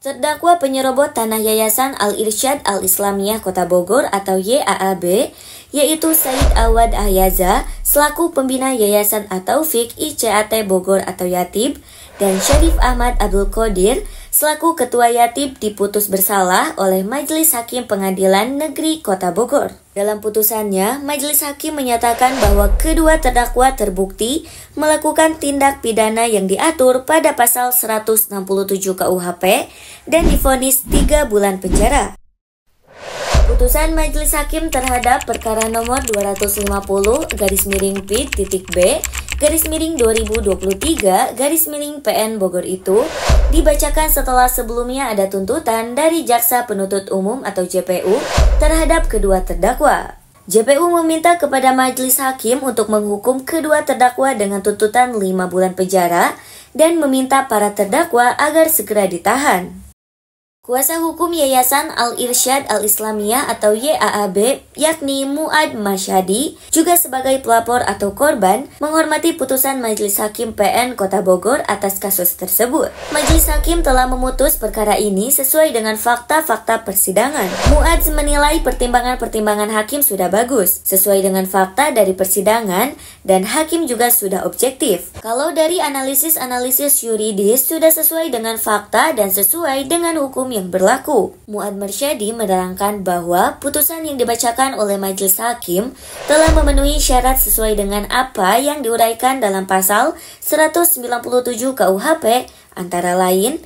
Terdakwa penyerobot tanah Yayasan Al-Irsyad Al-Islamiyah Kota Bogor atau YAAB, yaitu Said Awad Ahyaza selaku pembina Yayasan At-Taufik ICAT Bogor atau Yatib, dan Syarif Ahmad Abdul Qadir selaku Ketua Yatib diputus bersalah oleh Majelis Hakim Pengadilan Negeri Kota Bogor. Dalam putusannya, Majelis Hakim menyatakan bahwa kedua terdakwa terbukti melakukan tindak pidana yang diatur pada pasal 167 KUHP dan divonis 3 bulan penjara. Putusan Majelis Hakim terhadap perkara nomor 250-P-B-2023-PN Bogor itu dibacakan setelah sebelumnya ada tuntutan dari Jaksa Penuntut Umum atau JPU terhadap kedua terdakwa. JPU meminta kepada Majelis Hakim untuk menghukum kedua terdakwa dengan tuntutan 5 bulan penjara dan meminta para terdakwa agar segera ditahan. Kuasa hukum Yayasan Al-Irsyad Al-Islamiyah atau YAAB, yakni Muad Masyadi, juga sebagai pelapor atau korban, menghormati putusan Majelis Hakim PN Kota Bogor atas kasus tersebut. Majelis Hakim telah memutus perkara ini sesuai dengan fakta-fakta persidangan. Muad menilai pertimbangan-pertimbangan hakim sudah bagus, sesuai dengan fakta dari persidangan, dan hakim juga sudah objektif. Kalau dari analisis yuridis sudah sesuai dengan fakta dan sesuai dengan hukum yang berlaku. Muad Masyadi menerangkan bahwa putusan yang dibacakan oleh Majelis Hakim telah memenuhi syarat sesuai dengan apa yang diuraikan dalam pasal 197 KUHP, antara lain,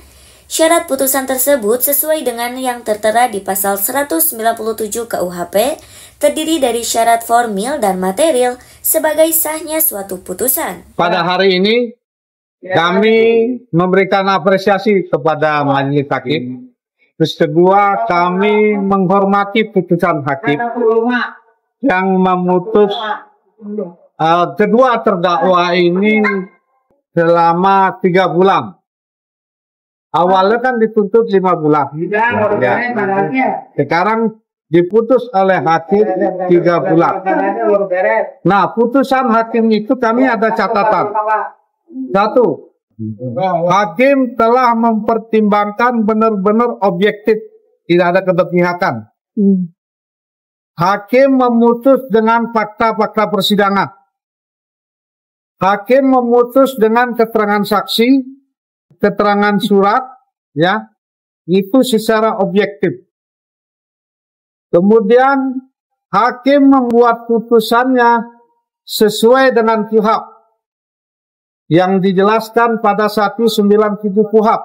syarat putusan tersebut sesuai dengan yang tertera di pasal 197 KUHP, terdiri dari syarat formil dan material sebagai sahnya suatu putusan. Pada hari ini, kami memberikan apresiasi kepada Majelis Hakim. Terus kedua, kami menghormati putusan hakim yang memutus kedua terdakwa ini selama 3 bulan. Awalnya kan dituntut 5 bulan. Ya. Sekarang diputus oleh hakim 3 bulan. Nah, putusan hakim itu kami ada catatan. 1. Hakim telah mempertimbangkan benar-benar objektif, tidak ada keberpihakan. Hakim memutus dengan fakta-fakta persidangan. Hakim memutus dengan keterangan saksi, keterangan surat, ya, itu secara objektif. Kemudian hakim membuat putusannya sesuai dengan KUHP yang dijelaskan pada 197 KUHP.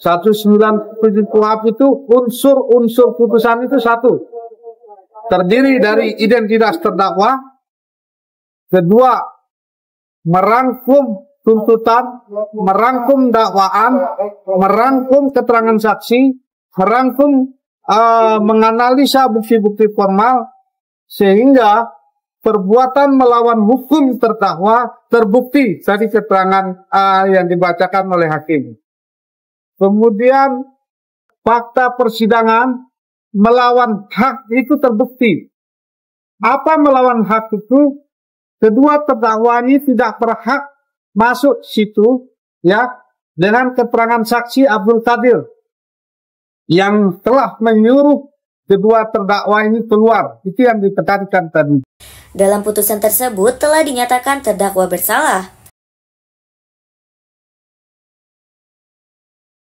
197 KUHP itu unsur-unsur putusan itu 1. Terdiri dari identitas terdakwa. Kedua, merangkum tuntutan, merangkum dakwaan, merangkum keterangan saksi, merangkum menganalisa bukti-bukti formal, sehingga perbuatan melawan hukum terdakwa terbukti dari keterangan yang dibacakan oleh hakim. Kemudian fakta persidangan melawan hak itu terbukti. Apa melawan hak itu? Kedua terdakwa ini tidak berhak masuk situ, ya, dengan keterangan saksi Abdul Qadir yang telah menyuruh kedua terdakwa ini keluar. Itu yang ditekankan tadi. Dalam putusan tersebut telah dinyatakan terdakwa bersalah.